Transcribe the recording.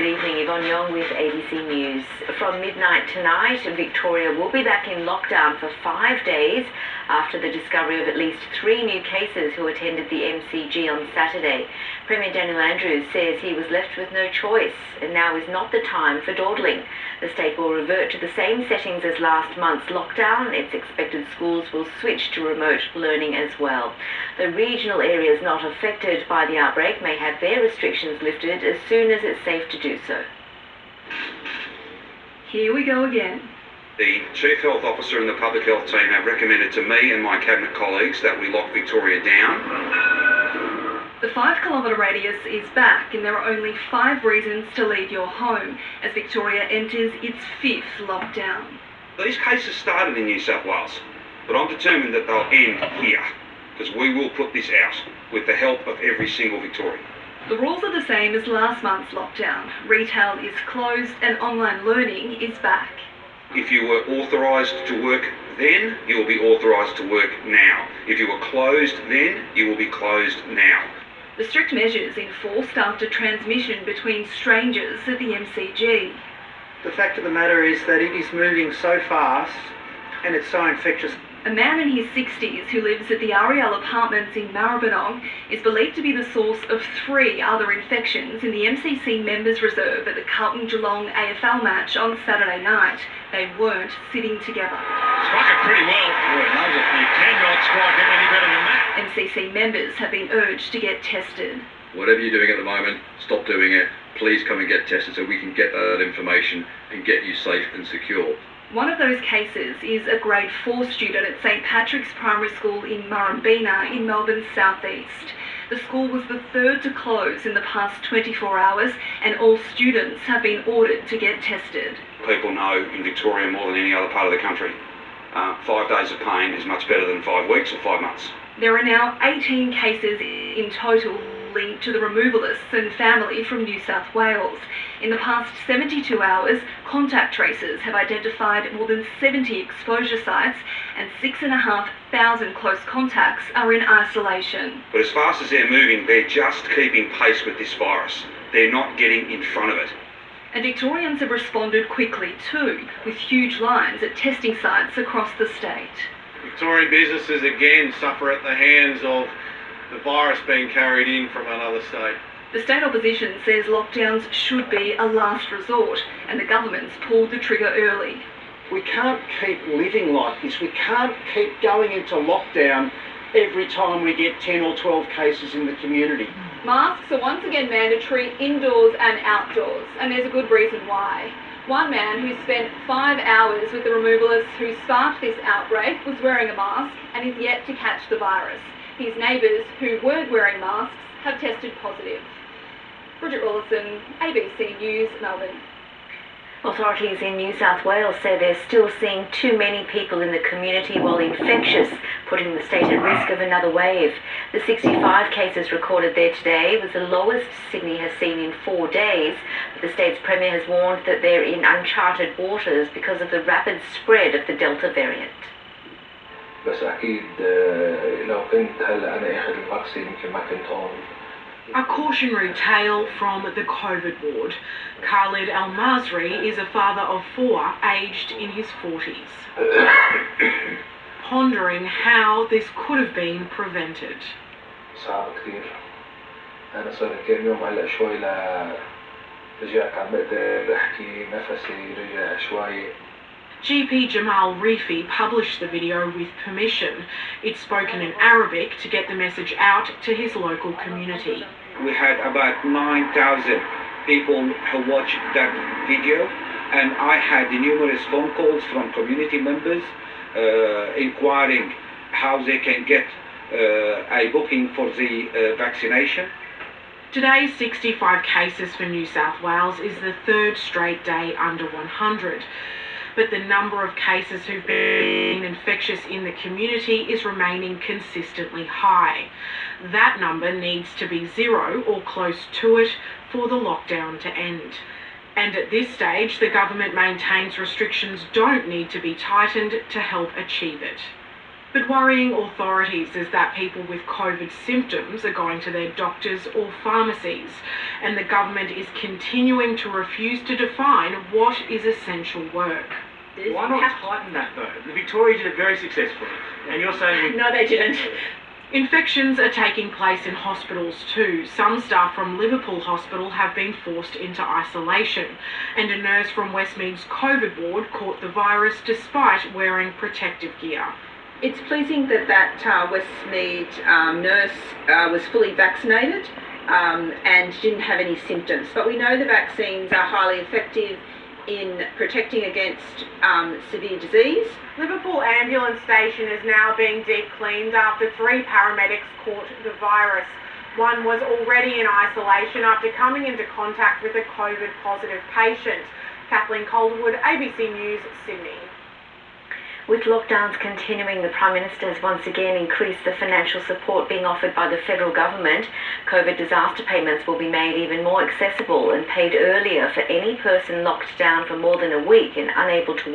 Good evening, Yvonne Yong with ABC News. From midnight tonight, Victoria will be back in lockdown for 5 days after the discovery of at least 3 new cases who attended the MCG on Saturday. Premier Daniel Andrews says he was left with no choice and now is not the time for dawdling. The state will revert to the same settings as last month's lockdown. It's expected schools will switch to remote learning as well. The regional areas not affected by the outbreak may have their restrictions lifted as soon as it's safe to do so. Here we go again. The Chief Health Officer and the Public Health team have recommended to me and my Cabinet colleagues that we lock Victoria down. The 5-kilometre radius is back and there are only 5 reasons to leave your home as Victoria enters its 5th lockdown. These cases started in New South Wales, but I'm determined that they'll end here because we will put this out with the help of every single Victorian. The rules are the same as last month's lockdown. Retail is closed and online learning is back. If you were authorised to work then, you will be authorised to work now. If you were closed then, you will be closed now. The strict measures enforced after transmission between strangers at the MCG. The fact of the matter is that it is moving so fast and it's so infectious. A man in his 60s who lives at the Ariel Apartments in Maribyrnong is believed to be the source of 3 other infections in the MCC Members Reserve at the Carlton-Geelong AFL match on Saturday night. They weren't sitting together. Struck it pretty well. Boy, knows it. You cannot strike it any better than that. MCC members have been urged to get tested. Whatever you're doing at the moment, stop doing it. Please come and get tested so we can get that information and get you safe and secure. One of those cases is a grade 4 student at St Patrick's Primary School in Murrumbina in Melbourne's southeast. The school was the 3rd to close in the past 24 hours and all students have been ordered to get tested. People know in Victoria more than any other part of the country, 5 days of pain is much better than 5 weeks or 5 months. There are now 18 cases in total linked to the removalists and family from New South Wales. In the past 72 hours, contact tracers have identified more than 70 exposure sites and 6,500 close contacts are in isolation. But as fast as they're moving, they're just keeping pace with this virus. They're not getting in front of it. And Victorians have responded quickly too, with huge lines at testing sites across the state. Victorian businesses again suffer at the hands of the virus being carried in from another state. The state opposition says lockdowns should be a last resort and the government's pulled the trigger early. We can't keep living like this. We can't keep going into lockdown every time we get 10 or 12 cases in the community. Masks are once again mandatory indoors and outdoors, and there's a good reason why. One man who spent 5 hours with the removalists who sparked this outbreak was wearing a mask and is yet to catch the virus. His neighbours who weren't wearing masks have tested positive. Bridget Rawlinson, ABC News, Melbourne. Authorities in New South Wales say they're still seeing too many people in the community while infectious, putting the state at risk of another wave. The 65 cases recorded there today was the lowest Sydney has seen in 4 days, but the state's Premier has warned that they're in uncharted waters because of the rapid spread of the Delta variant. بس أكيد لو كنت هلا أنا أخذ الفاكسين يمكن ما كنت هون. A cautionary tale from the COVID ward. Khalid Al-Masri is a father of 4, aged in his 40s. Pondering how this could have been prevented. صعب كثير. أنا صار كم يوم هلا شوي رجعت عم بقدر أحكي نفسي رجع شوي. GP Jamal Rifi published the video with permission. It's spoken in Arabic to get the message out to his local community. We had about 9,000 people who watched that video, and I had numerous phone calls from community members inquiring how they can get a booking for the vaccination. Today's 65 cases for New South Wales is the 3rd straight day under 100. But the number of cases who've been infectious in the community is remaining consistently high. That number needs to be 0 or close to it for the lockdown to end. And at this stage, the government maintains restrictions don't need to be tightened to help achieve it. But worrying authorities is that people with COVID symptoms are going to their doctors or pharmacies, and the government is continuing to refuse to define what is essential work. Why not tighten that though? Victoria did it very successfully, and you're saying... No, they didn't. Infections are taking place in hospitals too. Some staff from Liverpool Hospital have been forced into isolation, and a nurse from Westmead's COVID ward caught the virus despite wearing protective gear. It's pleasing that Westmead nurse was fully vaccinated and didn't have any symptoms. But we know the vaccines are highly effective in protecting against severe disease. Liverpool ambulance station is now being deep cleaned after 3 paramedics caught the virus. One was already in isolation after coming into contact with a COVID positive patient. Kathleen Calderwood, ABC News, Sydney. With lockdowns continuing, the Prime Minister has once again increased the financial support being offered by the federal government. COVID disaster payments will be made even more accessible and paid earlier for any person locked down for more than a week and unable to